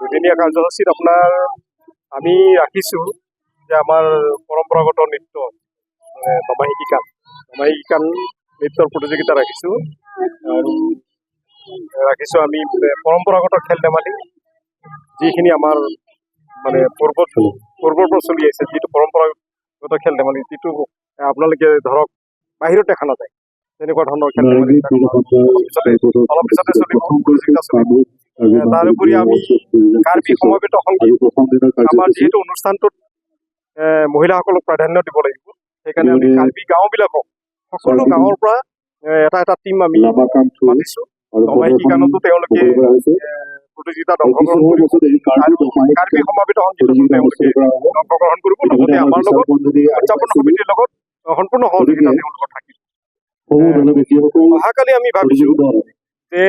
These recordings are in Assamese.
দুদিনীয়া কাৰ্যসূচীত আপোনাৰ আমি ৰাখিছোঁ যে আমাৰ পৰম্পৰাগত নৃত্য দমাহী গান নৃত্যৰ প্ৰতিযোগিতা ৰাখিছোঁ আৰু ৰাখিছোঁ আমি পৰম্পৰাগত খেল ধেমালি যিখিনি আমাৰ মানে পূৰ্বৰ পৰা চলি আহিছে যিটো পৰম্পৰাগত খেল ধেমালি যিটো আপোনালোকে ধৰক বাহিৰত দেখা নাযায় তেনেকুৱা ধৰণৰ খেল ধেমালি অলপ পিছতে চলিব প্ৰতিযোগিতা চলিব। তাৰোপৰি আমি কাৰ্বি সমবেত সংগীত আমাৰ যিহেতু অনুষ্ঠানটোত মহিলাসকলক প্ৰাধান্য দিব লাগিব সেইকাৰণে আমি কাৰ্বি গাঁওবিলাকক সকলো গাঁৱৰ পৰা এটা টিম আমি মাতিছোঁ। দমাহী গানতো তেওঁলোকে প্ৰতিযোগিতাত অংশগ্ৰহণ কৰিব আৰু কাৰ্বি সমবেত সংগীততো তেওঁলোকে অংশগ্ৰহণ কৰিব লগতে আমাৰ লগত উদযাপন সমিতিৰ লগত সম্পূৰ্ণ সহযোগিতা তেওঁলোকৰ থাকিব। অহাকালি আমি ভাবিছোঁ যে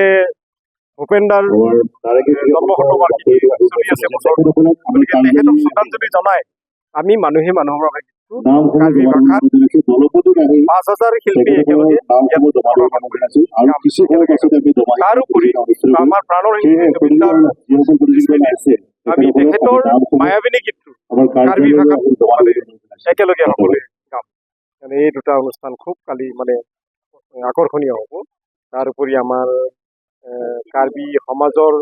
ভূপেনদাৰ জন্মশতবাৰ্ষিকী চলি আছে গতিকে তেখেতক শ্ৰদ্ধাঞ্জলি জনাই আমি মানুহে মানুহৰ বাবে কাৰ্বি ভাষাত ৫,০০০ শিল্পী একেলগে তাৰোপৰি আমাৰ প্ৰাণৰ শিল্পী আমি তেখেতৰ মায়াবিনী গীতটো কাৰ্বি ভাষাত একেলগে সকলোৱে গাম। এই দুটা অনুষ্ঠান খুব কালি মানে আকৰ্ষণীয় হ'ব। তাৰোপৰি আমাৰ কাৰ্বি সমাজৰ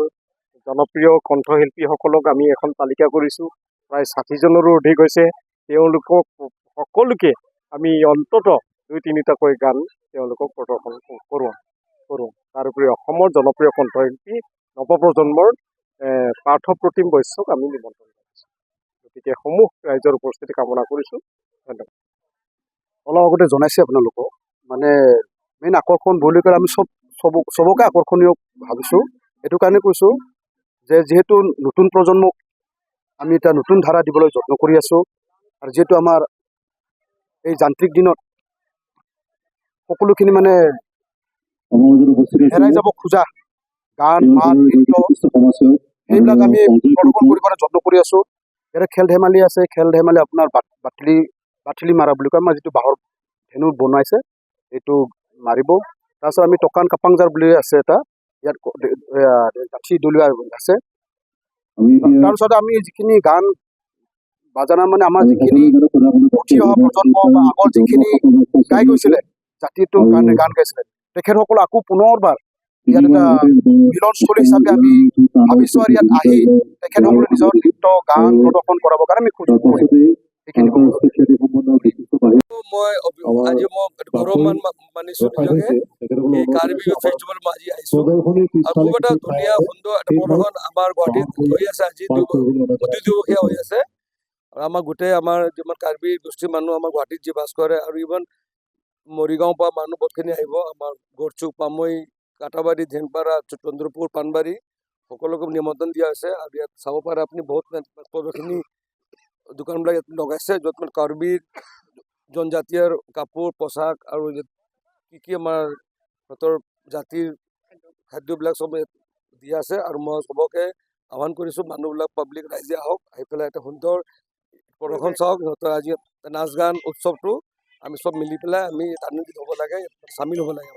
জনপ্ৰিয় কণ্ঠশিল্পীসকলক আমি এখন তালিকা কৰিছোঁ, প্ৰায় ৬০জনৰো অধিক হৈছে। তেওঁলোকক সকলোকে আমি অন্ততঃ ২-৩টাকৈ গান তেওঁলোকক প্ৰদৰ্শন কৰোঁ। তাৰোপৰি অসমৰ জনপ্ৰিয় কণ্ঠশিল্পী নৱপ্ৰজন্মৰ পাৰ্থপ্ৰতিম বৈশ্যক আমি নিমন্ত্ৰণ কৰিছোঁ। গতিকে সমূহ ৰাইজৰ উপস্থিতি কামনা কৰিছোঁ। ধন্যবাদ। অলপ আগতে জনাইছে আপোনালোকক মানে মেইন আকৰ্ষণ বুলি ক'লে আমি চবকে আকৰ্ষণীয় ভাবিছোঁ। এইটো কাৰণে কৈছোঁ যে যিহেতু নতুন প্ৰজন্মক আমি এটা নতুন ধাৰা দিবলৈ যত্ন কৰি আছোঁ আৰু যিহেতু আমাৰ এই যান্ত্ৰিক দিনত সকলোখিনি মানে হেৰাই যাব খোজা গান মাত নৃত্য সেইবিলাক আমি প্ৰদৰ্শন কৰিবলৈ যত্ন কৰি আছোঁ। ইয়াতে খেল ধেমালি আছে, খেল ধেমালি আপোনাৰ বাঠলি মাৰা বুলি কয়, আমাৰ যিটো বাঁহৰ ধেনু বনাইছে এইটো মাৰিব। তাৰপিছত আমি টকান কাপাংজাৰ বুলি আছে এটা ইয়াত গাঠি দলিওৱা আছে। তাৰপিছত আমি যিখিনি গান বাজানা মানে আমাৰ যিখিনি উঠি অহা প্ৰজন্ম বা আগৰ যিখিনি গাই গৈছিলে জাতিটোৰ কাৰণে গান গাইছিলে তেখেতসকল আকৌ পুনৰবাৰ ইয়াত এটা মিলনস্থলী হিচাপে আমি ভাবিছোঁ আৰু ইয়াত আহি তেখেতসকলে নিজৰ নৃত্য গান প্ৰদৰ্শন কৰাবৰ কাৰণে আমি সুযোগ কৰিম। মই আজি গৌৰৱ মানিছোঁ নিজকে এই কাৰ্বি ফেষ্টিভেল মই আজি আহিছোঁ আৰু খুব এটা ধুনীয়া সুন্দৰ এটা প্ৰদৰ্শন আমাৰ গুৱাহাটীত হৈ আছে। আজি দিৱসীয়া হৈ আছে আৰু আমাৰ গোটেই আমাৰ যিমান কাৰ্বি গোষ্ঠীৰ মানুহ আমাৰ গুৱাহাটীত যি বাস কৰে আৰু ইভেন মৰিগাঁৱৰ পৰা মানুহ বহুতখিনি আহিব। আমাৰ গড়চুক পামৈ কাটাবাৰী ঢেনপাৰা চন্দ্ৰপুৰ পাণবাৰী সকলোকে নিমন্ত্ৰণ দিয়া হৈছে আৰু ইয়াত চাব পাৰে আপুনি বহুত প্ৰদৰ্শনী দোকানবিলাক ইয়াত লগাইছে য'ত মানে কাৰ্বিৰ জনজাতীয় কাপোৰ পোচাক আৰু কি আমাৰ সিহঁতৰ জাতিৰ খাদ্যবিলাক চব দিয়া আছে। আৰু মই চবকে আহ্বান কৰিছোঁ মানুহবিলাক পাব্লিক ৰাইজে আহক, আহি পেলাই এটা সুন্দৰ প্ৰদৰ্শন চাওক। সিহঁতৰ আজি নাচ গান উৎসৱটো আমি চব মিলি পেলাই আমি আনন্দিত হ'ব লাগে, চামিল হ'ব লাগে।